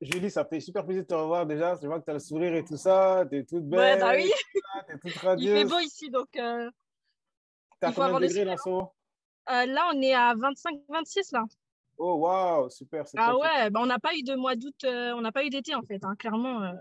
Julie, ça fait super plaisir de te revoir déjà. Je vois que tu as le sourire et tout ça. Tu es toute Ouais, bah belle, oui, tu es toute il fait radieuse. beau ici, donc Tu as il faut combien de avoir le degrés sourire. là en ce moment? Là, on est à 25-26 là. Oh, waouh, super, c'est Ah top. ouais, bah on n'a pas eu de mois d'août, on n'a pas eu d'été en fait, hein, clairement.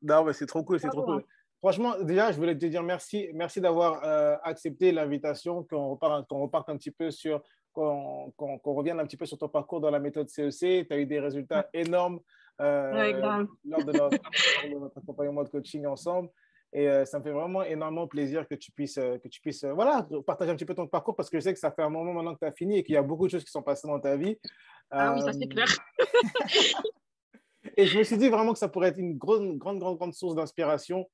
Non, mais c'est trop cool, c'est trop Bravo, hein. cool. Franchement, déjà, je voulais te dire merci, merci d'avoir accepté l'invitation, qu'on reparte un petit peu sur, qu'on revienne un petit peu sur ton parcours dans la méthode CEC. Tu as eu des Ouais, résultats énormes ouais, euh, grave. lors de notre accompagnement de coaching ensemble. Et ça me fait vraiment énormément plaisir que tu puisses voilà, partager un petit peu ton parcours parce que je sais que ça fait un moment maintenant que tu as fini et qu'il y a beaucoup de choses qui sont passées dans ta vie. Ah oui, Euh, ça c'est clair. et je me suis dit vraiment que ça pourrait être une grande source d'inspiration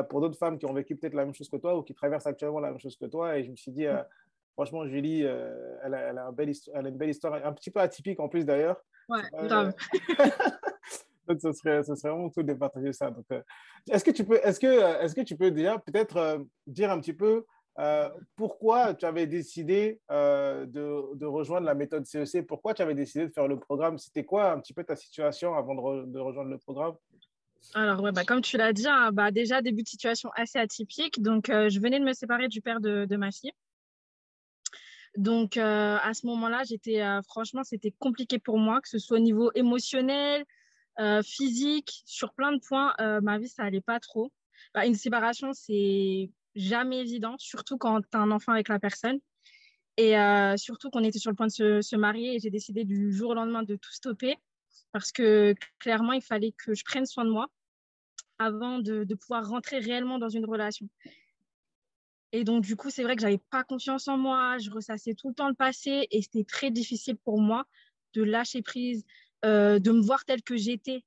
pour d'autres femmes qui ont vécu peut-être la même chose que toi ou qui traversent actuellement la même chose que toi. Et je me suis dit, franchement, Julie, elle a une belle histoire, un petit peu atypique en plus d'ailleurs. Ouais, C'est pas- grave. Donc, ce serait vraiment cool de partager ça. Donc, est-ce que tu peux déjà peut-être dire un petit peu pourquoi tu avais décidé de rejoindre la méthode CEC? Pourquoi tu avais décidé de faire le programme? C'était quoi un petit peu ta situation avant de rejoindre le programme? Alors ouais, bah comme tu l'as dit, hein, bah déjà début de situation assez atypique. Donc je venais de me séparer du père de ma fille. Donc à ce moment-là, j'étais franchement, c'était compliqué pour moi, que ce soit au niveau émotionnel, physique, sur plein de points, ma vie ça allait pas trop. Bah, une séparation, c'est jamais évident, surtout quand tu as un enfant avec la personne. Et surtout qu'on était sur le point de se marier et j'ai décidé du jour au lendemain de tout stopper parce que clairement, il fallait que je prenne soin de moi avant de pouvoir rentrer réellement dans une relation. Et donc, du coup, c'est vrai que j'avais pas confiance en moi, je ressassais tout le temps le passé et c'était très difficile pour moi de lâcher prise, de me voir telle que j'étais,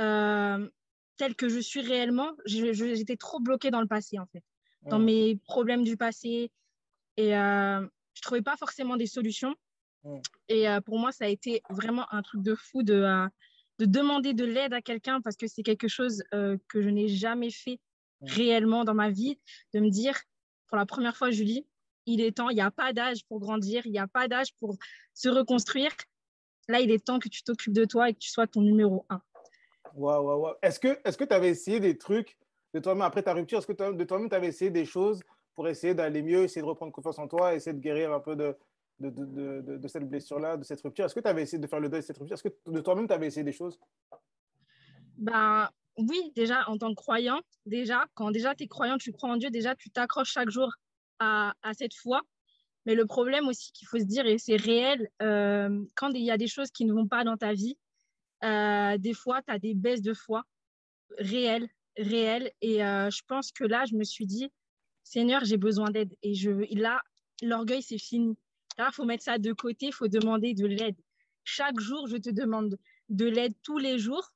euh, telle que je suis réellement. J'étais trop bloquée dans le passé, en fait, dans Hum, mes problèmes du passé et je trouvais pas forcément des solutions. hum, Et pour moi, ça a été vraiment un truc de fou de demander de l'aide à quelqu'un parce que c'est quelque chose que je n'ai jamais fait hum. réellement dans ma vie, de me dire, pour la première fois, Julie, il est temps, il n'y a pas d'âge pour grandir, il n'y a pas d'âge pour se reconstruire. Là, il est temps que tu t'occupes de toi et que tu sois ton numéro un. Waouh, waouh, waouh. Est-ce que tu avais essayé des trucs de toi-même après ta rupture? Est-ce que de toi-même, tu avais essayé des choses pour essayer d'aller mieux, essayer de reprendre confiance en toi, essayer de guérir un peu de cette blessure-là, de cette rupture? Est-ce que tu avais essayé de faire le deuil de cette rupture? Est-ce que de toi-même, tu avais essayé des choses? Ben, oui, déjà, en tant que croyant, déjà, quand déjà tu es croyant, tu crois en Dieu, déjà, tu t'accroches chaque jour à cette foi. Mais le problème aussi qu'il faut se dire, et c'est réel, quand il y a des choses qui ne vont pas dans ta vie, des fois, tu as des baisses de foi réelles, réelles. Et je pense que là, je me suis dit, Seigneur, j'ai besoin d'aide. Et là, l'orgueil, c'est fini. Là, il faut mettre ça de côté, il faut demander de l'aide. Chaque jour, je te demande de l'aide tous les jours.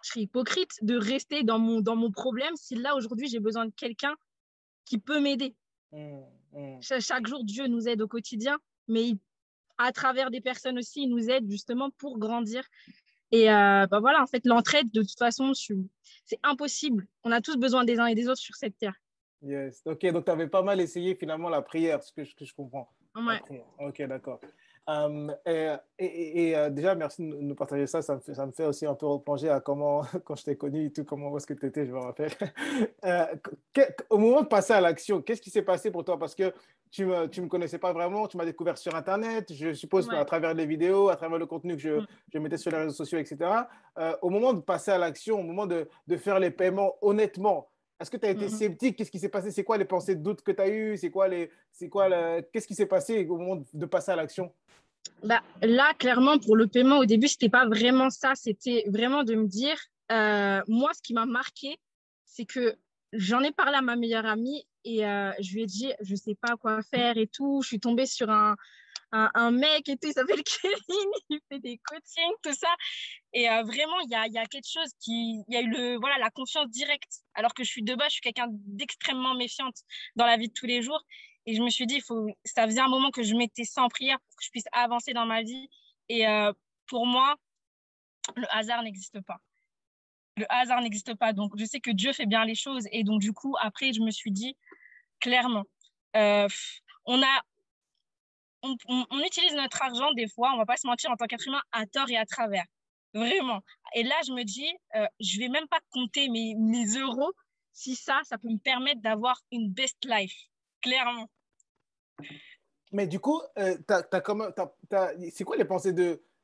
Je serais hypocrite de rester dans mon problème si là, aujourd'hui, j'ai besoin de quelqu'un qui peut m'aider. Hum, hum. Chaque jour, Dieu nous aide au quotidien, mais à travers des personnes aussi, il nous aide justement pour grandir. Et bah voilà, en fait, l'entraide, de toute façon, c'est impossible. On a tous besoin des uns et des autres sur cette terre. Yes. Ok, donc tu avais pas mal essayé finalement la prière, ce que je comprends. La Ouais. prière. Ok, d'accord. Déjà, merci de nous partager ça. Ça me fait aussi un peu replonger à comment, quand je t'ai connu et tout, comment est-ce que tu étais, je me rappelle. Au moment de passer à l'action, qu'est-ce qui s'est passé pour toi? Parce que tu me connaissais pas vraiment, tu m'as découvert sur Internet, je suppose à Ouais. travers les vidéos, à travers le contenu que Mm. je mettais sur les réseaux sociaux, etc. Au moment de passer à l'action, au moment de faire les paiements honnêtement, est-ce que tu as été Mm. sceptique? Qu'est-ce qui s'est passé? C'est quoi les pensées de doute que tu as eues? Qu'est-ce qui s'est passé au moment de passer à l'action? Bah, là, clairement, pour le paiement, au début, c'était pas vraiment ça. C'était vraiment de me dire, moi, ce qui m'a marqué, c'est que j'en ai parlé à ma meilleure amie et je lui ai dit, je sais pas quoi faire et tout. Je suis tombée sur un mec et tout, il s'appelle Kevin, il fait des coachings, tout ça. Et vraiment, il y a quelque chose il y a eu voilà, la confiance directe. Alors que je suis de base, je suis quelqu'un d'extrêmement méfiante dans la vie de tous les jours. Et je me suis dit, ça faisait un moment que je mettais ça en prière pour que je puisse avancer dans ma vie. Et pour moi, le hasard n'existe pas. Le hasard n'existe pas. Donc, je sais que Dieu fait bien les choses. Et donc, du coup, après, je me suis dit, clairement, on a, on utilise notre argent des fois, on va pas se mentir, en tant qu'être humain, à tort et à travers. Vraiment. Et là, je me dis, je vais même pas compter mes euros si ça peut me permettre d'avoir une best life, clairement. Mais du coup, c'est quoi les pensées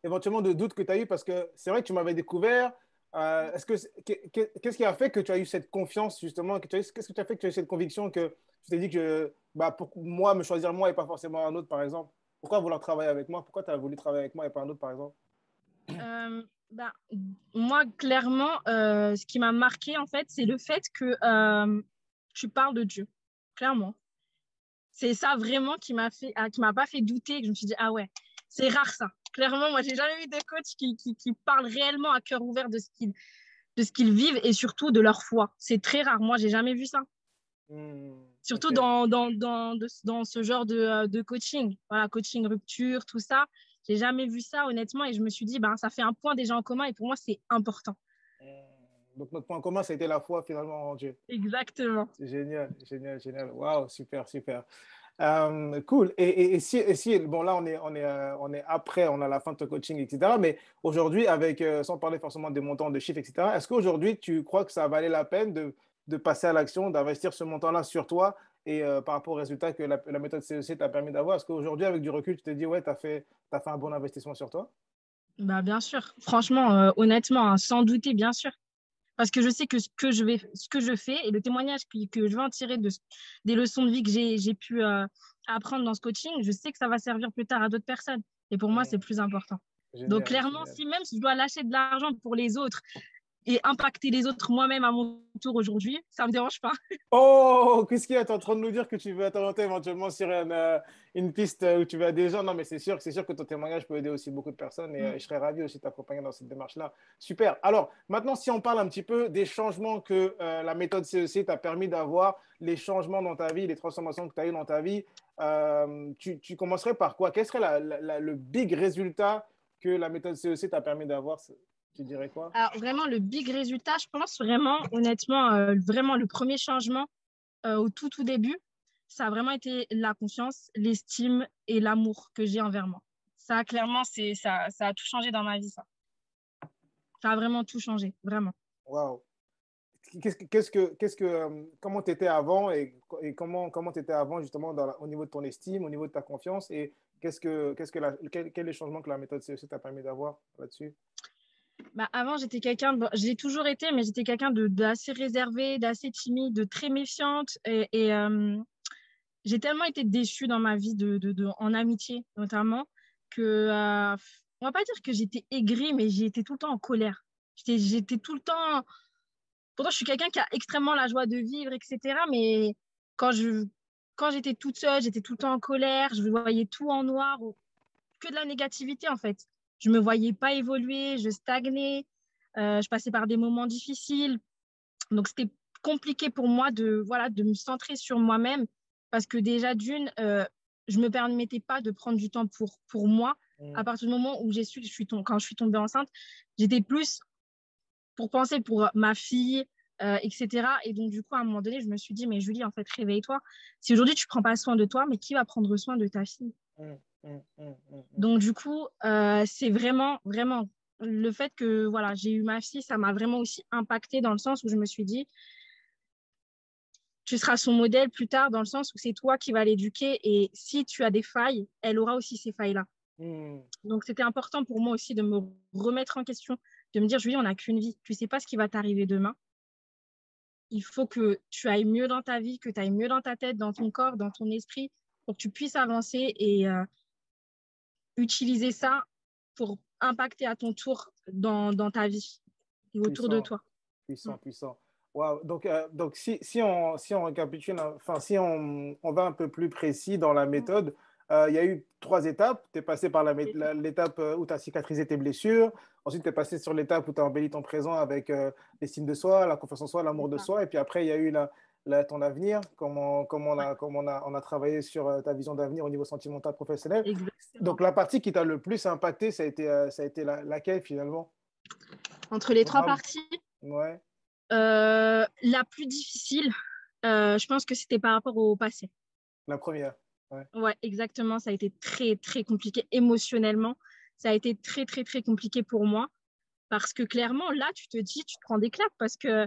éventuellement de doute que tu as eues? Parce que c'est vrai que tu m'avais découvert. Qu'est-ce qui a fait que tu as eu cette confiance, justement, qu'est-ce que tu as fait que tu as eu cette conviction que tu t'es dit que bah, pour moi, me choisir moi et pas forcément un autre, par exemple? Pourquoi vouloir travailler avec moi? Pourquoi tu as voulu travailler avec moi et pas un autre, par exemple? Euh, bah, moi, clairement, ce qui m'a marqué, en fait, c'est le fait que tu parles de Dieu, clairement. C'est ça vraiment qui m'a pas fait douter, que je me suis dit, ah ouais, c'est rare ça. Clairement, moi, j'ai jamais vu de coach qui parlent réellement à cœur ouvert de ce qu'ils vivent et surtout de leur foi. C'est très rare. Moi, j'ai jamais vu ça. Surtout Ok. dans ce genre de coaching. Voilà, coaching rupture, tout ça. J'ai jamais vu ça, honnêtement, et je me suis dit, ben, ça fait un point déjà en commun et pour moi, c'est important. Donc, notre point commun, ça a été la foi finalement en Dieu. Exactement. C'est génial, génial, génial. Waouh, super, super. Cool. Bon, là, on est après, on a la fin de ton coaching, etc. Mais aujourd'hui, sans parler forcément des montants de chiffres, etc., est-ce qu'aujourd'hui, tu crois que ça valait la peine de passer à l'action, d'investir ce montant-là sur toi et par rapport aux résultats que la méthode CEC t'a permis d'avoir? Est-ce qu'aujourd'hui, avec du recul, tu te dis, ouais, t'as fait un bon investissement sur toi? Bah, bien sûr. Franchement, honnêtement, hein, sans douter, bien sûr. Parce que je sais que ce que je fais et le témoignage que je vais en tirer des leçons de vie que j'ai pu apprendre dans ce coaching, je sais que ça va servir plus tard à d'autres personnes. Et pour moi, c'est plus important. Donc, Génial, clairement, génial. si je dois lâcher de l'argent pour les autres et impacter les autres moi-même à mon tour aujourd'hui, ça ne me dérange pas. Oh, qu'est-ce qu'il y a? Tu es en train de nous dire que tu veux t'orienter éventuellement sur une piste où tu vas des gens. Non, mais c'est sûr que ton témoignage peut aider aussi beaucoup de personnes et je serais ravi aussi de t'accompagner dans cette démarche-là. Super. Alors, maintenant, si on parle un petit peu des changements que la méthode CEC t'a permis d'avoir, les changements dans ta vie, les transformations que tu as eues dans ta vie, tu commencerais par quoi? Quel serait le big résultat que la méthode CEC t'a permis d'avoir? Tu dirais quoi? Alors, vraiment, le big résultat, je pense vraiment, honnêtement, vraiment le premier changement au tout début, ça a vraiment été la confiance, l'estime et l'amour que j'ai envers moi. Ça, clairement, ça a tout changé dans ma vie, ça. Ça a vraiment tout changé, vraiment. Waouh. Comment tu étais avant et comment tu étais avant justement au niveau de ton estime, au niveau de ta confiance et quel est le changement que la méthode CEC t'a permis d'avoir là-dessus? Bah, avant, j'ai toujours été, mais j'étais quelqu'un d'assez réservé, d'assez timide, de très méfiante. J'ai tellement été déçue dans ma vie, en amitié notamment, que, on va pas dire que j'étais aigrie, mais j'étais tout le temps en colère. J'étais tout le temps. Pourtant, je suis quelqu'un qui a extrêmement la joie de vivre, etc. Mais quand je, quand j'étais toute seule, j'étais tout le temps en colère, je voyais tout en noir, que de la négativité en fait. Je me voyais pas évoluer, je stagnais, je passais par des moments difficiles. Donc, c'était compliqué pour moi voilà, de me centrer sur moi-même parce que déjà, je me permettais pas de prendre du temps pour moi. À Mm. partir du moment où quand je suis tombée enceinte, j'étais plus pour penser pour ma fille, etc. Et donc, du coup, à un moment donné, je me suis dit, mais Julie, en fait, réveille-toi. Si aujourd'hui, tu prends pas soin de toi, mais qui va prendre soin de ta fille? Mm, mm, mm, mm, Donc, du coup, c'est vraiment, vraiment le fait que voilà, j'ai eu ma fille, ça m'a vraiment aussi impacté dans le sens où je me suis dit, tu seras son modèle plus tard, dans le sens où c'est toi qui vas l'éduquer. Et si tu as des failles, elle aura aussi ces failles-là. mm. Donc, c'était important pour moi aussi de me remettre en question, de me dire, Julie, on n'a qu'une vie. Tu sais pas ce qui va t'arriver demain. Il faut que tu ailles mieux dans ta vie, que tu ailles mieux dans ta tête, dans ton corps, dans ton esprit, pour que tu puisses avancer et utiliser ça pour impacter à ton tour dans ta vie et autour de Puissant, toi. Mm. puissant, puissant. Wow. Donc si on récapitule, enfin, si on va un peu plus précis dans la Mm. méthode, il y a eu trois étapes. Tu es passé par l'étape où tu as cicatrisé tes blessures. Ensuite, tu es passé sur l'étape où tu as embelli ton présent avec l'estime de soi, la confiance en soi, l'amour C'est de ça. soi. Et puis après, il y a eu ton avenir, comment on a travaillé sur ta vision d'avenir au niveau sentimental, professionnel. Exactement. Donc, la partie qui t'a le plus impacté, ça a été laquelle finalement? Entre les trois Vraiment. parties, Ouais, la plus difficile, je pense que c'était par rapport au passé. la première. Ouais. Ouais, exactement. Ça a été très, très compliqué émotionnellement. Ça a été très, très, très compliqué pour moi. Parce que clairement, là, tu te dis, tu te prends des claques parce que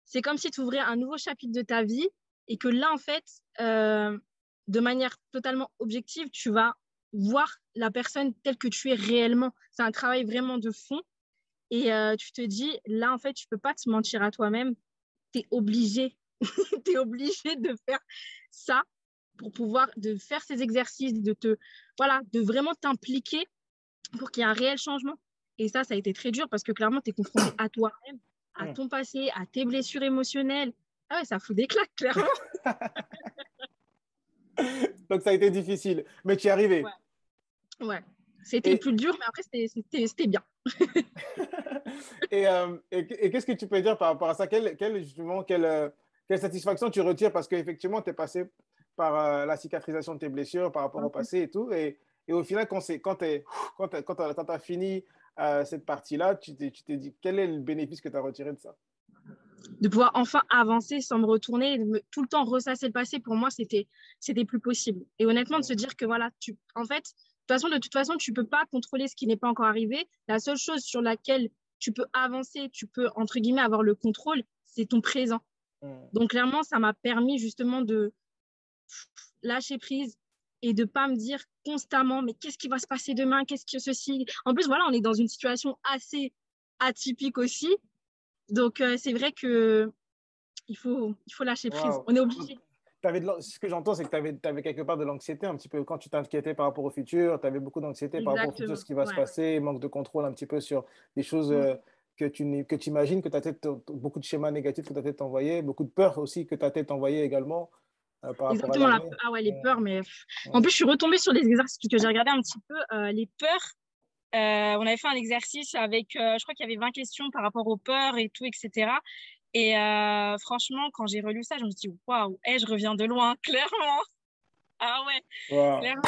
c'est comme si tu ouvrais un nouveau chapitre de ta vie et que là, en fait, de manière totalement objective, tu vas voir la personne telle que tu es réellement. C'est un travail vraiment de fond. Et tu te dis, là, en fait, tu peux pas te mentir à toi-même. Tu es obligé. Tu es obligé de faire ça pour pouvoir de faire ces exercices, voilà, de vraiment t'impliquer pour qu'il y ait un réel changement. Et ça a été très dur parce que clairement, tu es confronté à toi-même, à ton passé, à tes blessures émotionnelles. Ah ouais, ça fout des claques, clairement. Donc, ça a été difficile, mais tu y es arrivé. Ouais. C'était le Et, plus dur, mais après, c'était bien. et qu'est-ce que tu peux dire par rapport à ça? Justement, quelle satisfaction tu retires? Parce qu'effectivement, tu es passé par la cicatrisation de tes blessures par rapport au passé et tout. Et au final, quand tu as fini cette partie-là, tu t'es dit, quel est le bénéfice que tu as retiré de ça? De pouvoir enfin avancer sans me retourner, tout le temps ressasser le passé, pour moi, c'était plus possible. Et honnêtement, de se dire que voilà, en fait, de toute façon, tu peux pas contrôler ce qui n'est pas encore arrivé. La seule chose sur laquelle tu peux avancer, tu peux, entre guillemets, avoir le contrôle, c'est ton présent. Donc, clairement, ça m'a permis justement de lâcher prise et de pas me dire constamment, mais qu'est-ce qui va se passer demain? Qu'est-ce que ceci? En plus, voilà, on est dans une situation assez atypique aussi. Donc, c'est vrai que il faut lâcher prise. Wow. On est obligé. Ce que j'entends, c'est que tu avais quelque part de l'anxiété un petit peu. Quand tu t'inquiétais par rapport au futur, tu avais beaucoup d'anxiété par rapport au futur, Exactement. ce qui va se Ouais. passer, manque de contrôle un petit peu sur des choses que tu imagines, que ta tête, beaucoup de schémas négatifs que ta tête t'envoyait, beaucoup de peurs aussi que ta tête t'envoyait également par rapport à Exactement. l'avenir. Ah ouais, les peurs. Mais en Ouais. plus, je suis retombée sur les exercices que j'ai regardé un petit peu. Les peurs. On avait fait un exercice avec, je crois qu'il y avait 20 questions par rapport aux peurs et tout, etc. Et franchement, quand j'ai relu ça, je me suis dit, waouh, je reviens de loin, clairement. Ah ouais, Wow. clairement.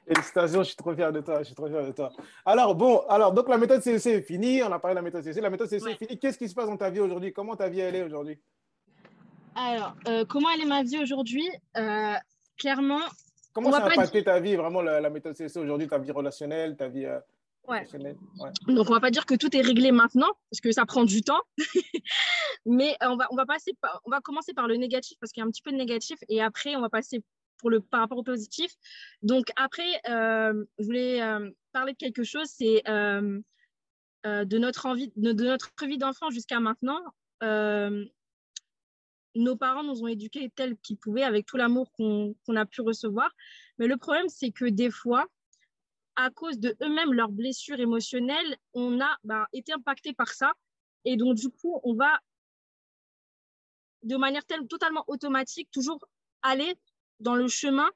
Félicitations, je suis trop fier de toi. Je suis trop fier de toi. Alors, bon, alors, donc la méthode CEC est finie. On a parlé de la méthode CEC. La méthode CEC est Ouais. finie. Qu'est-ce qui se passe dans ta vie aujourd'hui? Comment ta vie elle est aujourd'hui? Alors, comment elle est ma vie aujourd'hui? Clairement, on Comment va ça a pas dire. impacté ta vie, vraiment, la méthode CEC aujourd'hui, ta vie relationnelle, ta vie Ouais. professionnelle? Ouais. Donc, on va pas dire que tout est réglé maintenant, parce que ça prend du temps. Mais on va commencer par le négatif, parce qu'il y a un petit peu de négatif, et après, on va passer par rapport au positif. Donc, après, je voulais parler de quelque chose, c'est de notre vie d'enfant jusqu'à maintenant. Euh, nos parents nous ont éduqués tels qu'ils pouvaient, avec tout l'amour qu'on a pu recevoir. Mais le problème, c'est que des fois, à cause de eux-mêmes, leurs blessures émotionnelles, on a été impacté par ça. Et donc, du coup, on va, de manière totalement automatique, toujours aller dans le chemin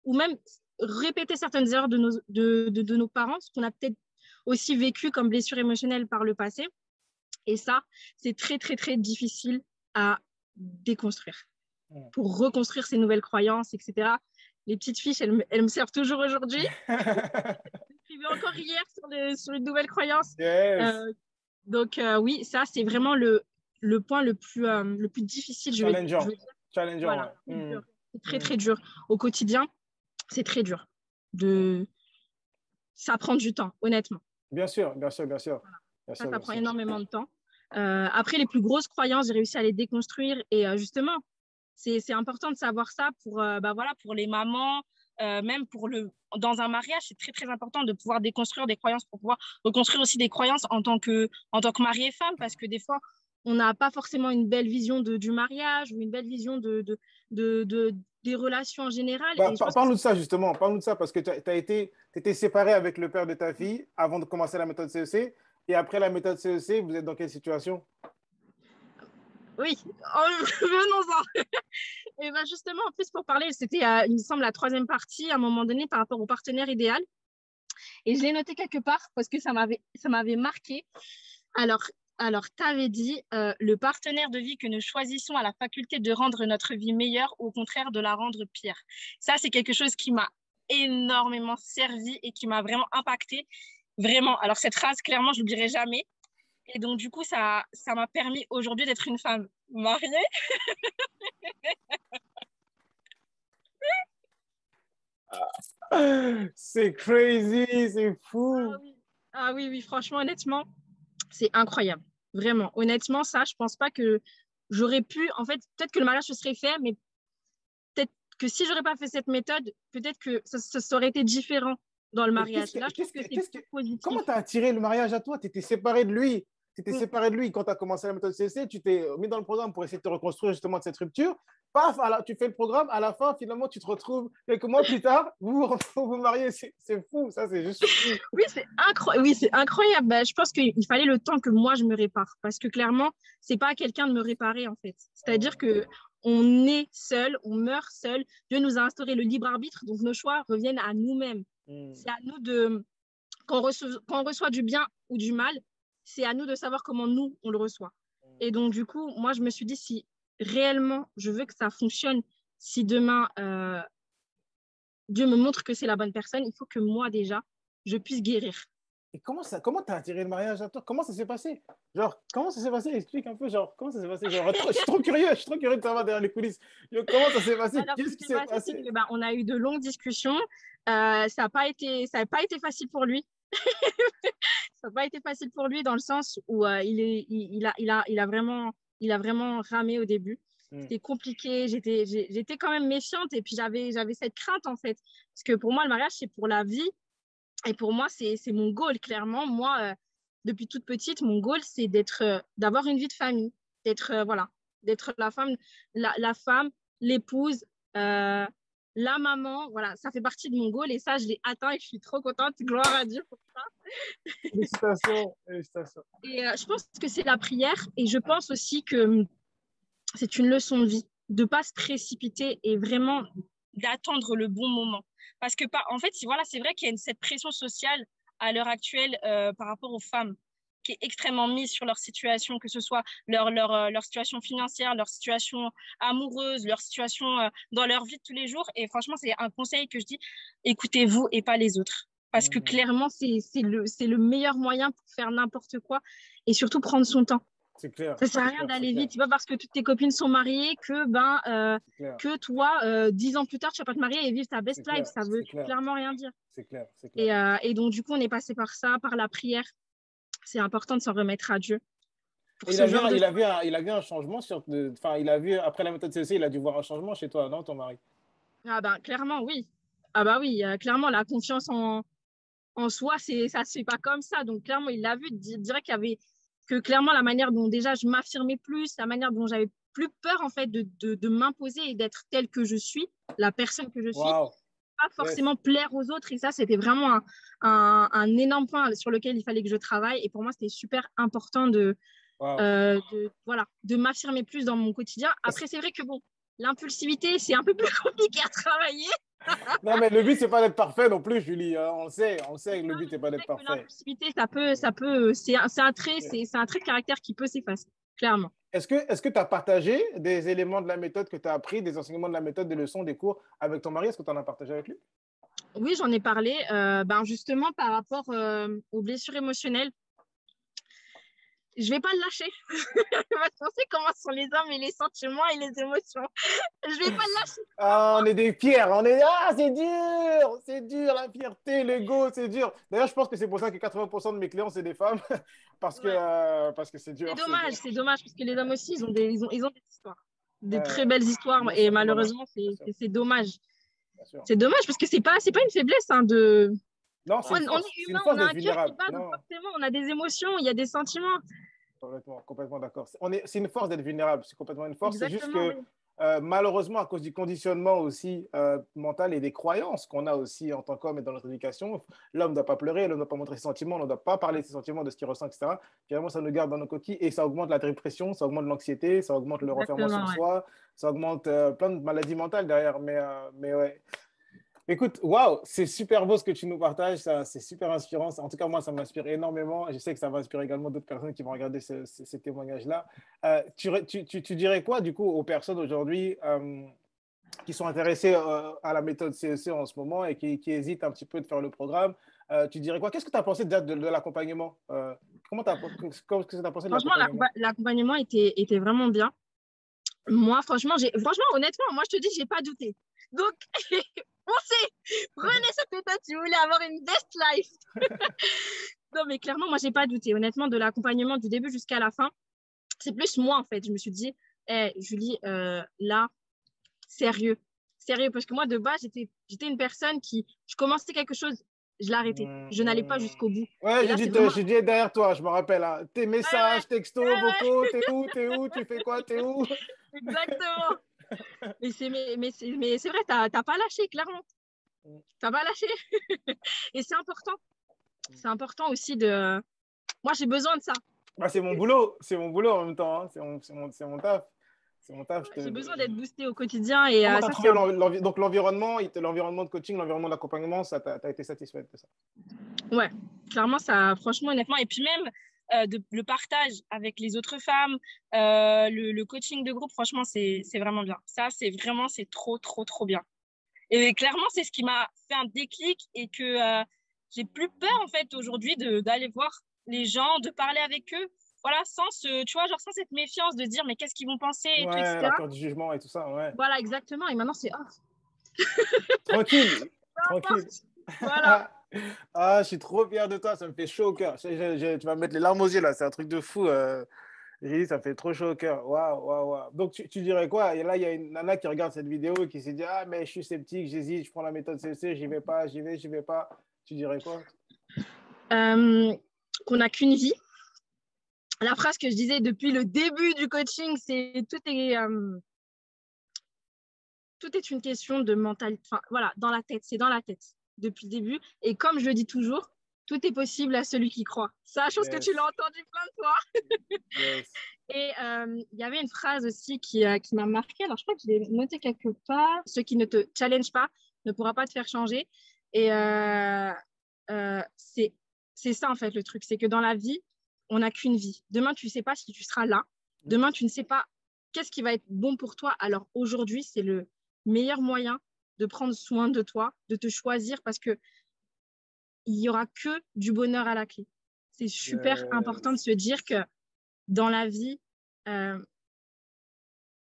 ou même répéter certaines erreurs de nos parents, ce qu'on a peut-être aussi vécu comme blessure émotionnelle par le passé. Et ça, c'est très, très, très difficile à déconstruire pour reconstruire ces nouvelles croyances, etc. Les petites fiches, elles me servent toujours aujourd'hui. J'écrivais encore hier sur une nouvelle croyance. Yes. Donc, oui, ça, c'est vraiment le point le plus difficile, je Challengeant. veux dire. Challengeant, Voilà, ouais. c'est dur. C'est très, Mm. très dur. Au quotidien, c'est très dur. Ça prend du temps, honnêtement. Bien sûr, bien sûr, bien sûr. Bien sûr, Ça bien prend sûr. énormément de temps. Après, les plus grosses croyances, j'ai réussi à les déconstruire. Et justement, c'est important de savoir ça pour, voilà, pour les mamans, même dans un mariage, c'est très, très important de pouvoir déconstruire des croyances pour pouvoir reconstruire aussi des croyances en tant que mari et femme, parce que des fois, on n'a pas forcément une belle vision du mariage ou une belle vision des relations en général. Bah, Et je pense que parle-nous de ça, justement. Parle-nous de ça, parce que tu étais séparé avec le père de ta fille avant de commencer la méthode CEC. Et après la méthode CEC, vous êtes dans quelle situation? oui, oh, venons-en. Et ben justement, en plus, pour parler, c'était, il me semble, la troisième partie, à un moment donné, par rapport au partenaire idéal. Et je l'ai noté quelque part parce que ça m'avait marqué. Alors, tu avais dit, le partenaire de vie que nous choisissons a la faculté de rendre notre vie meilleure ou au contraire de la rendre pire. Ça, c'est quelque chose qui m'a énormément servi et qui m'a vraiment impacté. Vraiment. Alors, cette phrase, clairement, je ne l'oublierai jamais. Et donc, du coup, ça m'a permis aujourd'hui d'être une femme mariée. C'est crazy, c'est Ah fou. oui. Ah oui, oui, franchement, honnêtement, c'est incroyable. Vraiment. Honnêtement, ça, je pense pas que j'aurais pu. En fait, peut-être que le mariage se serait fait, mais peut-être que si j'aurais pas fait cette méthode, peut-être que ça aurait été différent dans le Mais mariage. Là, je trouve que c'est plus comment positif. tu as attiré le mariage à toi? Tu étais séparé de lui. Tu étais Mm. séparé de lui quand tu as commencé la méthode CC. Tu t'es mis dans le programme pour essayer de te reconstruire justement de cette rupture. Paf, tu fais le programme. À la fin, finalement, tu te retrouves quelques mois plus tard. Vous mariez. C'est fou. Ça, c'est juste fou. Oui, c'est incroyable. Ben, je pense qu'il fallait le temps que moi je me répare. Parce que clairement, c'est pas à quelqu'un de me réparer, en fait. C'est-à-dire que on est seul, on meurt seul. Dieu nous a instauré le libre arbitre, donc nos choix reviennent à nous-mêmes. Mm. C'est à nous de, quand on reçoit du bien ou du mal, c'est à nous de savoir comment nous, on le reçoit. Et donc, du coup, moi, je me suis dit, si réellement je veux que ça fonctionne, si demain, Dieu me montre que c'est la bonne personne, il faut que moi, déjà, je puisse guérir. Et comment t'as attiré le mariage à toi? Comment ça s'est passé? Genre, comment ça s'est passé? Explique un peu, genre, comment ça s'est passé? Genre, je suis trop curieux, de savoir derrière les coulisses. Genre, comment ça s'est passé? Alors, ce Qu'est-ce qui qui s'est s'est passé, c'est passé? que, on a eu de longues discussions. Ça n'a pas été facile pour lui. Ça n'a pas été facile pour lui dans le sens où il a vraiment ramé au début. Mm. C'était compliqué, j'étais quand même méfiante et puis j'avais cette crainte en fait. Parce que pour moi, le mariage, c'est pour la vie et pour moi, c'est mon goal, clairement. Moi, depuis toute petite, mon goal, c'est d'avoir une vie de famille, voilà, d'être la femme, l'épouse, la maman. Voilà, ça fait partie de mon goal et ça, je l'ai atteint et je suis trop contente. Gloire à Dieu pour ça. Félicitations, félicitations. Et je pense que c'est la prière et je pense aussi que c'est une leçon de vie de ne pas se précipiter et vraiment d'attendre le bon moment. Parce que, en fait, voilà, c'est vrai qu'il y a cette pression sociale à l'heure actuelle par rapport aux femmes qui est extrêmement mise sur leur situation, que ce soit leur situation financière, leur situation amoureuse, leur situation dans leur vie de tous les jours. Et franchement, c'est un conseil que je dis, écoutez-vous et pas les autres. Parce que clairement, c'est le meilleur moyen pour faire n'importe quoi et surtout prendre son temps. C'est clair. Ça sert à rien d'aller vite. C'est pas parce que toutes tes copines sont mariées que toi, 10 ans plus tard, tu vas pas te marier et vivre ta best life. Ça veut clairement rien dire. C'est clair, c'est clair. Et donc, du coup, on est passé par ça, par la prière. C'est important de s'en remettre à Dieu. Et il a vu un changement enfin, il a vu, après la méthode CC, il a dû voir un changement chez toi, non, ton mari? Ah ben, clairement, oui. Ah bah oui, clairement, la confiance en soi, ça se fait pas comme ça. Donc, clairement, il l'a vu. Il dirait qu'il y avait que clairement la manière dont déjà je m'affirmais plus, la manière dont j'avais plus peur en fait de m'imposer et d'être telle que je suis, la personne que je suis, Wow. pas forcément plaire aux autres. Et ça, c'était vraiment un énorme point sur lequel il fallait que je travaille. Et pour moi, c'était super important voilà, de m'affirmer plus dans mon quotidien. Après, c'est vrai que bon, l'impulsivité, c'est un peu plus compliqué à travailler. Non, mais le but, c'est pas d'être parfait non plus, Julie. Hein. On sait que le but, c'est pas d'être parfait. L'impulsivité, c'est un trait de caractère qui peut s'effacer, clairement. Est-ce que tu as partagé des éléments de la méthode que tu as appris, des enseignements de la méthode, des leçons, des cours avec ton mari? Est-ce que tu en as partagé avec lui? Oui, j'en ai parlé. Justement, par rapport aux blessures émotionnelles, je ne vais pas le lâcher. On sait comment sont les hommes et les sentiments et les émotions. Je ne vais pas le lâcher. Ah, on est des pierres. C'est dur, la fierté, l'ego, c'est dur. D'ailleurs, je pense que c'est pour ça que 80% de mes clients, c'est des femmes, parce que c'est dur. C'est dommage, parce que les hommes aussi, ils ont des histoires, des très belles histoires, et malheureusement, c'est dommage. C'est dommage, parce que c'est pas une faiblesse de... Non, c'est on est humain, on a un cœur qui bat, donc forcément, on a des émotions, il y a des sentiments. Complètement d'accord. C'est une force d'être vulnérable, c'est complètement une force. Exactement, c'est juste que malheureusement, à cause du conditionnement aussi mental et des croyances qu'on a aussi en tant qu'homme et dans notre éducation, l'homme ne doit pas pleurer, l'homme ne doit pas montrer ses sentiments, on ne doit pas parler de ses sentiments, de ce qu'il ressent, etc. Finalement, ça nous garde dans nos coquilles et ça augmente la dépression, ça augmente l'anxiété, ça augmente le renfermement sur soi, ça augmente plein de maladies mentales derrière. Mais ouais. Écoute, waouh, c'est super beau ce que tu nous partages, c'est super inspirant. En tout cas, moi, ça m'inspire énormément. Je sais que ça va inspirer également d'autres personnes qui vont regarder ces témoignages-là. Tu dirais quoi, du coup, aux personnes aujourd'hui qui sont intéressées à la méthode CEC en ce moment et qui hésitent un petit peu de faire le programme? Tu dirais quoi? Qu'est-ce que tu as pensé déjà de l'accompagnement? Qu'est-ce que tu as pensé de l'accompagnement? Franchement, l'accompagnement était vraiment bien. Moi, franchement, honnêtement, moi, je te dis, je n'ai pas douté. Donc, foncez, prenez cette méthode si vous voulez avoir une best life. Non, mais clairement, moi, j'ai pas douté. Honnêtement, de l'accompagnement du début jusqu'à la fin, c'est plus moi, en fait. Je me suis dit, Julie, là, sérieux. Sérieux, parce que moi, de base, j'étais une personne qui, je commençais quelque chose, je l'arrêtais. Je n'allais pas jusqu'au bout. Ouais, Et là, c'est vraiment... j'ai dit derrière toi, je me rappelle. Hein. Tes Ouais, ouais, messages, textos, vocaux, t'es où, tu fais quoi, t'es où? exactement. Mais c'est vrai, t'as pas lâché, clairement. T'as pas lâché. Et c'est important. C'est important aussi de... Moi, j'ai besoin de ça. Bah, c'est mon boulot en même temps. Hein. C'est mon taf. C'est mon taf. J'ai besoin d'être boostée au quotidien et Comment tu as ça, c'est trouvé important. donc l'environnement de coaching, l'environnement d'accompagnement, ça t'as été satisfaite de ça? Ouais, clairement, ça, franchement, honnêtement. Et puis même, le partage avec les autres femmes, le coaching de groupe, franchement, c'est vraiment bien. Ça, c'est trop, trop, trop bien. Et clairement, c'est ce qui m'a fait un déclic et que j'ai plus peur, en fait, aujourd'hui d'aller voir les gens, de parler avec eux. Voilà, tu vois, genre sans cette méfiance de dire, mais qu'est-ce qu'ils vont penser et tout, Ouais, la etc. peur du jugement et tout ça, ouais. Voilà, exactement. Et maintenant, c'est, oh, Tranquille, peu tranquille. importe. Voilà. Ah, je suis trop fier de toi, ça me fait chaud au cœur. Tu vas me mettre les larmes aux yeux là, c'est un truc de fou. J'ai dit, ça me fait trop chaud au cœur. Waouh, waouh, waouh. Donc, tu dirais quoi? Et là, il y a une nana qui regarde cette vidéo et qui s'est dit, ah, mais je suis sceptique, j'hésite, je prends la méthode CC, j'y vais pas, j'y vais pas. Tu dirais quoi? Qu'on n'a qu'une vie. La phrase que je disais depuis le début du coaching, c'est tout est une question de mentalité. Enfin, voilà, dans la tête, c'est dans la tête depuis le début. Et comme je le dis toujours, tout est possible à celui qui croit. Ça, je pense que tu l'as Yes, entendu plein de fois. yes. Et il y avait une phrase aussi qui m'a marquée. Alors, je crois que je l'ai notée quelque part. Ce qui ne te challenge pas ne pourra pas te faire changer. Et c'est ça, en fait, le truc. C'est que dans la vie, on n'a qu'une vie. Demain, tu ne sais pas si tu seras là. Demain, tu ne sais pas qu'est-ce qui va être bon pour toi. Alors, aujourd'hui, c'est le meilleur moyen de prendre soin de toi, de te choisir parce que il y aura que du bonheur à la clé. C'est super important de Yes. se dire que dans la vie, euh,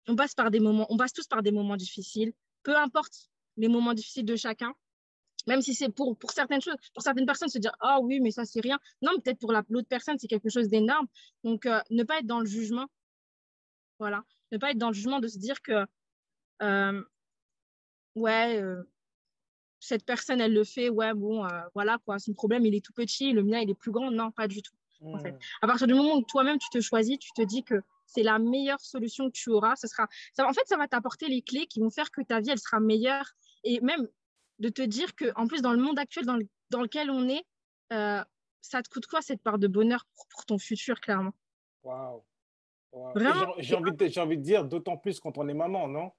on passe par des moments, on passe tous par des moments difficiles, peu importe les moments difficiles de chacun, même si c'est pour certaines choses, pour certaines personnes se dire ah oui mais ça c'est rien, non peut-être pour l'autre personne c'est quelque chose d'énorme, donc ne pas être dans le jugement, voilà, ne pas être dans le jugement de se dire que euh, ouais cette personne elle le fait, ouais bon voilà quoi, son problème il est tout petit, le mien il est plus grand, non pas du tout en fait. À partir du moment où toi-même tu te choisis, tu te dis que c'est la meilleure solution que tu auras, en fait ça va t'apporter les clés qui vont faire que ta vie elle sera meilleure et même de te dire que en plus dans le monde actuel dans lequel on est, euh, ça te coûte quoi cette part de bonheur pour ton futur clairement. Waouh. Wow. Et Vraiment, j'ai envie de dire, d'autant plus quand on est maman, non?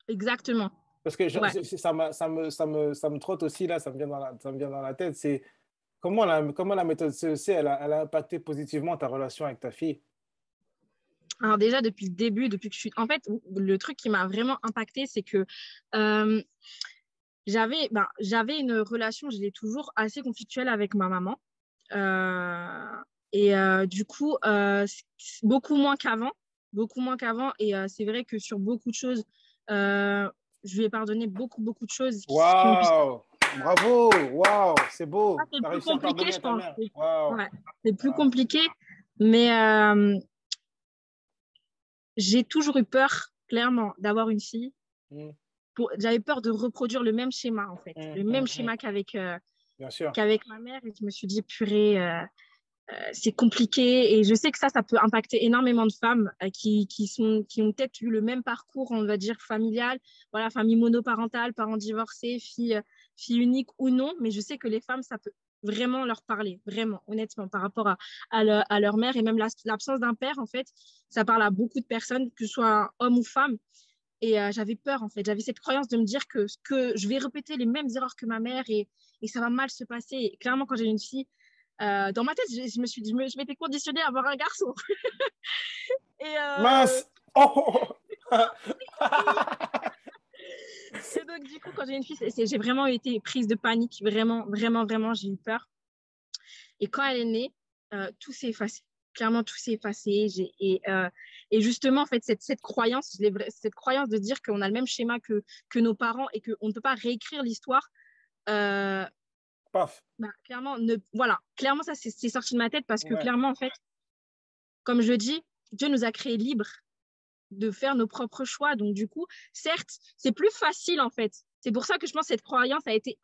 exactement. Parce que Ouais. ça me trotte aussi là, ça me vient dans la tête. C'est comment la méthode CEC, elle a impacté positivement ta relation avec ta fille? Alors déjà depuis le début, depuis que je suis en fait le truc qui m'a vraiment impacté c'est que euh, j'avais une relation, je l'ai toujours assez conflictuelle avec ma maman. Euh, du coup, beaucoup moins qu'avant, beaucoup moins qu'avant. Et c'est vrai que sur beaucoup de choses, je lui ai pardonné beaucoup, beaucoup de choses qui ont pu... Waouh! Bravo! Waouh! C'est Ah, beau! c'est Tu as plus réussi à compliqué, pardonner je à ta pense. mère. Waouh! Ouais, c'est plus Waouh! compliqué, mais j'ai toujours eu peur, clairement, d'avoir une fille. Hum, J'avais peur de reproduire le même schéma, en fait, le même schéma Bien sûr. qu'avec ma mère. Et je me suis dit, purée, c'est compliqué et je sais que ça peut impacter énormément de femmes qui ont peut-être eu le même parcours, on va dire, familial, voilà, famille monoparentale, parents divorcés, fille unique ou non, mais je sais que les femmes, ça peut vraiment leur parler, vraiment, honnêtement, par rapport à leur mère et même l'absence d'un père, en fait, ça parle à beaucoup de personnes, que ce soit homme ou femme. Et j'avais peur, en fait. J'avais cette croyance de me dire que je vais répéter les mêmes erreurs que ma mère et ça va mal se passer. Et clairement, quand j'ai une fille, dans ma tête, je me suis dit, je m'étais conditionnée à avoir un garçon. Et, Mince! Oh! et donc, du coup, quand j'ai une fille, j'ai vraiment été prise de panique. Vraiment, vraiment, vraiment, j'ai eu peur. Et quand elle est née, tout s'est effacé. Clairement, tout s'est effacé. Et justement, en fait, cette croyance, cette croyance de dire qu'on a le même schéma que nos parents et qu'on ne peut pas réécrire l'histoire, euh, Paf. bah, clairement, voilà, clairement, ça, c'est sorti de ma tête parce que Ouais. clairement, en fait, comme je dis, Dieu nous a créés libres de faire nos propres choix. Donc, du coup, certes, c'est plus facile, en fait. C'est pour ça que je pense que cette croyance a été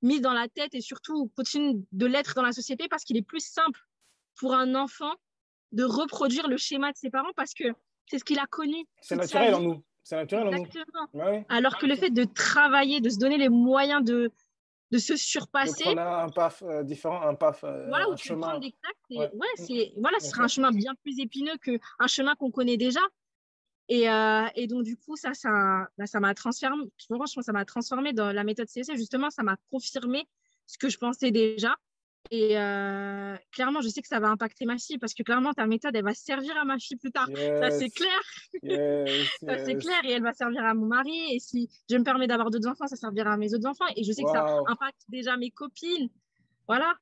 mise dans la tête et surtout continue de l'être dans la société parce qu'il est plus simple pour un enfant de reproduire le schéma de ses parents parce que c'est ce qu'il a connu C'est toute sa naturel en vie. nous. C'est naturel en nous. Exactement. Ouais. Alors que le fait de travailler, de se donner les moyens de se De surpasser, prendre un paf différent, un paf, voilà, où un tu vas prendre chemin. des claques, Ouais. voilà, ce Bien sera un sûr. chemin bien plus épineux qu'un chemin qu'on connaît déjà. Et donc, du coup, ça m'a transformé, franchement, ça m'a transformé dans la méthode CSC. Justement, ça m'a confirmé ce que je pensais déjà. Et clairement, je sais que ça va impacter ma fille parce que clairement, ta méthode, elle va servir à ma fille plus tard. Ça, c'est Yes. clair. Yes. Ça, c'est clair. Yes. Et elle va servir à mon mari. Et si je me permets d'avoir d'autres enfants, ça servira à mes autres enfants. Et je sais que ça Waouh. impacte déjà mes copines. Voilà.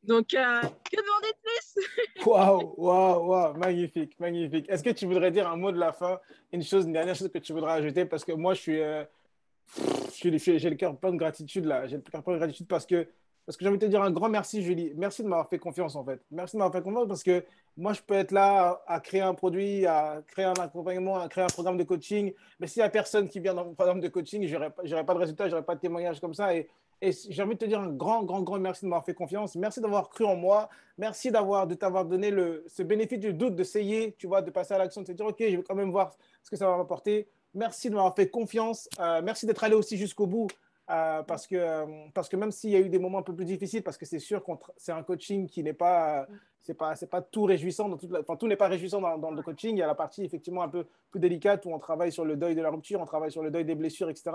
Donc, que demander de plus? Waouh, waouh, waouh, magnifique, magnifique. Est-ce que tu voudrais dire un mot de la fin, une dernière chose que tu voudrais ajouter? Parce que moi, j'ai le cœur plein de gratitude là. J'ai le cœur plein de gratitude parce que j'ai envie de te dire un grand merci, Julie. Merci de m'avoir fait confiance en fait. Merci de m'avoir fait confiance parce que moi, je peux être là à créer un produit, à créer un accompagnement, à créer un programme de coaching. Mais s'il n'y a personne qui vient dans mon programme de coaching, j'aurai pas de résultat, j'aurai pas de témoignage comme ça. Et j'ai envie de te dire un grand, grand, grand merci de m'avoir fait confiance. Merci d'avoir cru en moi. Merci de t'avoir donné ce bénéfice du doute, d'essayer, tu vois, de passer à l'action, de te dire, OK, je vais quand même voir ce que ça va m'apporter. Merci de m'avoir fait confiance. Merci d'être allé aussi jusqu'au bout. Parce que même s'il y a eu des moments un peu plus difficiles, parce que c'est sûr que c'est un coaching qui n'est pas, c'est pas tout réjouissant, enfin, tout n'est pas réjouissant dans le coaching. Il y a la partie effectivement un peu plus délicate où on travaille sur le deuil de la rupture, on travaille sur le deuil des blessures, etc.,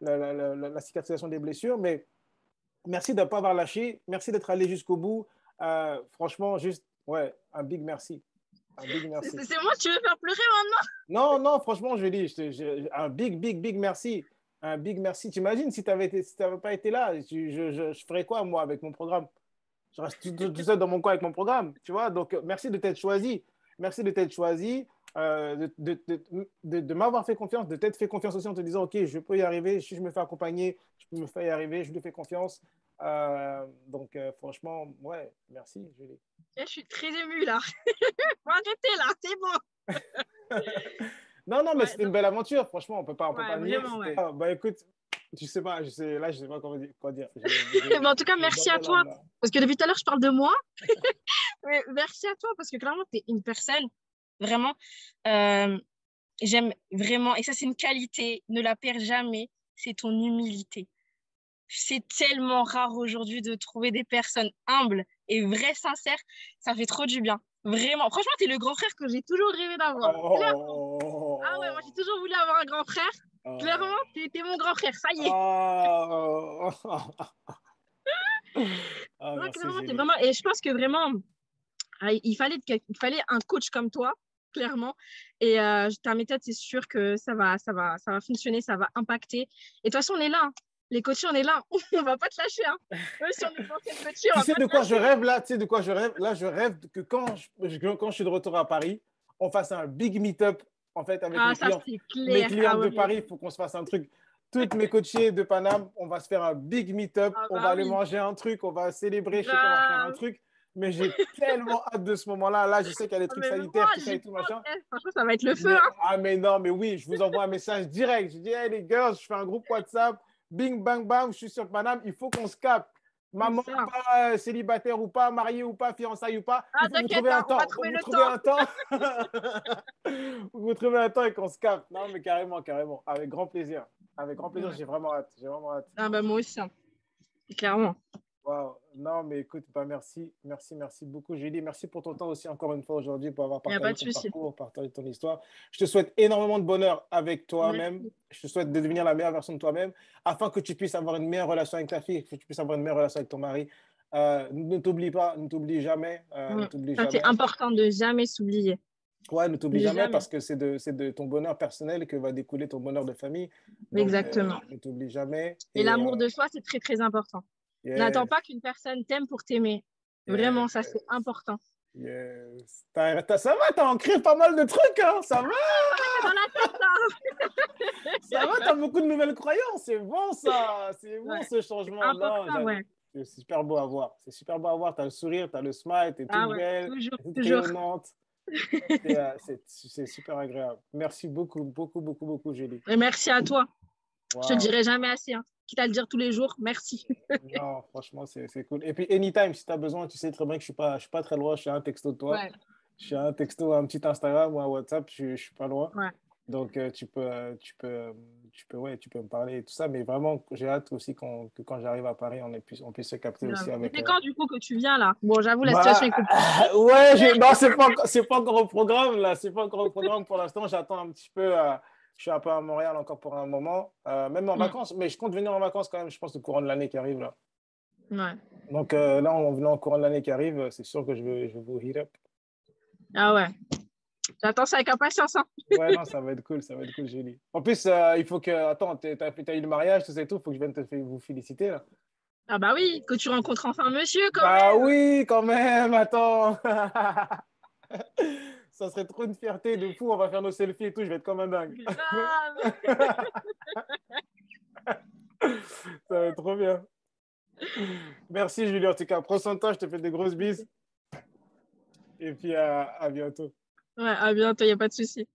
la cicatrisation des blessures. Mais merci de ne pas avoir lâché, merci d'être allé jusqu'au bout. Franchement, juste, ouais, un big merci. Un big merci. C'est moi, tu veux faire pleurer maintenant? Non, non, franchement, je dis, un big, big, big merci. Un big merci. T'imagines si tu n'avais pas été là, je ferais quoi, moi, avec mon programme? Je reste tout seul dans mon coin avec mon programme, tu vois? Donc, merci de t'être choisi. Merci de t'être choisi, de m'avoir fait confiance, de t'être fait confiance aussi en te disant, OK, je peux y arriver. Si je me fais accompagner, je peux me faire y arriver. Je lui fais confiance. Franchement, ouais, merci, Julie. Je suis très émue là. Faut arrêter là, c'est bon. Non, non, mais Ouais, c'était non, une belle aventure, franchement, on peut ouais, pas nier. vraiment, ouais. Bah écoute, là, je sais pas quoi dire. Mais en tout cas, J'ai merci dans à mes toi. larmes, là. Parce que depuis tout à l'heure, je parle de moi. Mais merci à toi parce que clairement, tu es une personne vraiment. euh, J'aime vraiment, et ça, c'est une qualité, ne la perds jamais, c'est ton humilité. C'est tellement rare aujourd'hui de trouver des personnes humbles et vraies, sincères. Ça fait trop du bien. Vraiment. Franchement, tu es le grand frère que j'ai toujours rêvé d'avoir. Clairement. Ah ouais, moi, j'ai Oh, toujours voulu avoir un grand frère. Clairement, oh, t'es mon grand frère. Ça y est. oh. Ah, Non, merci, clairement, t'es Julie. vraiment. Et je pense que vraiment, il fallait un coach comme toi, clairement. Et ta méthode, c'est sûr que ça va fonctionner, ça va impacter. Et de toute façon, on est là, hein. Les coachs, on est là. On va pas te lâcher, hein. Même si on est censé te coacher, on Tu va sais pas de te quoi je lâcher, hein. rêve là? Tu sais de quoi je rêve? Là, je rêve que quand je suis de retour à Paris, on fasse un big meet-up en fait avec Ah, ça, c'est mes clair. Ah clientes de ouais. Paris. Il faut qu'on se fasse un truc. Toutes mes coachées de Paname, on va se faire un big meet-up. Ah On va bah aller oui. manger un truc, on va célébrer, je sais pas, on va faire un Grave. truc. Mais j'ai tellement hâte de ce moment-là. Là, je sais qu'il y a des Ah, trucs mais moi, sanitaires, tout ça j'y et tout, pense. machin. Franchement, ça va être le feu, Mais, hein. ah, mais non, mais oui, je vous envoie un message direct. Je dis, hey les girls, je fais un groupe WhatsApp. Bing, bang, bang, je suis sur Paname. Il faut qu'on se capte. C'est Maman ou ça. pas, célibataire ou pas, marié ou pas, fiançailles ou pas, Ah, il faut vous t'inquiète, trouver un hein, on va temps. trouver Vous le trouvez temps. un temps. Vous trouvez un temps et qu'on se capte. Non, mais carrément, carrément. Avec grand plaisir. Avec grand plaisir, Ouais. j'ai vraiment hâte. J'ai vraiment hâte. Ah bah moi aussi, hein. Clairement. Wow. Non, mais écoute, bah merci, merci, merci beaucoup, Julie. Merci pour ton temps aussi, encore une fois, aujourd'hui, pour avoir Il n'y a pas partagé de ton souci. parcours, partagé ton histoire. Je te souhaite énormément de bonheur avec toi-même. Merci. Je te souhaite de devenir la meilleure version de toi-même afin que tu puisses avoir une meilleure relation avec ta fille, que tu puisses avoir une meilleure relation avec ton mari. Ne t'oublie pas, ne t'oublie jamais, ne t'oublie Ça, c'est jamais. important de jamais s'oublier. Ouais, ne t'oublie De jamais jamais. parce que c'est de ton bonheur personnel que va découler ton bonheur de famille. Donc, Exactement. ne t'oublie jamais. Et l'amour de soi, c'est très, très important. N'attends Yes, pas qu'une personne t'aime pour t'aimer. Vraiment, ça, c'est yes. important. Yes. Ça va, t'as ancré pas mal de trucs, hein? Ça va, C'est dans la tête, ça. ça va, t'as beaucoup de nouvelles croyances. C'est bon, ça. C'est bon, Ouais. ce C'est changement. Non, important, ouais. C'est super beau à voir. C'est super beau à voir. Tu as le sourire, tu as le smile, tu es Ah toute ouais, belle, toujours, toute toujours. rayonnante. C'est super agréable. Merci beaucoup, beaucoup, beaucoup, beaucoup, Julie. Et merci à toi. Je te le Waouh. dirai jamais assez, hein. Quitte à le dire tous les jours, merci. Non, franchement, c'est cool. Et puis, anytime, si tu as besoin, tu sais très bien que je suis pas très loin. Je suis à un texto de toi. Ouais, Je suis à un texto, un petit Instagram ou un WhatsApp. Je suis pas loin. ouais. Donc, ouais, tu peux me parler et tout ça. Mais vraiment, j'ai hâte aussi que quand j'arrive à Paris, on puisse se capter aussi Grave. Et avec. c'est quand du coup que tu viens là? Bon, j'avoue, la Bah, situation est compliquée. ouais, non, c'est pas encore au programme, là. C'est pas encore au programme pour l'instant. J'attends un petit peu. Je suis un peu à Montréal encore pour un moment, même en Mm. vacances. Mais je compte venir en vacances quand même, je pense, au courant de l'année qui arrive, là. Ouais. Donc, là, en venant au courant de l'année qui arrive, c'est sûr que je vais vous hit up. Ah ouais. J'attends ça avec impatience, hein. Ouais, non, ça va être cool, Julie. En plus, il faut que. Attends, t'as eu le mariage, tout ça et tout, il faut que je vienne vous féliciter, là. Ah bah oui, que tu rencontres enfin monsieur quand Bah même. oui, quand même, attends. Ça serait trop une fierté de fou. On va faire nos selfies et tout. Je vais être comme un dingue. Grave. Ça va être trop bien. Merci, Julie. En tout cas, prends soin de toi. Je te fais des grosses bises. Et puis, à bientôt. Ouais, à bientôt, il n'y a pas de souci.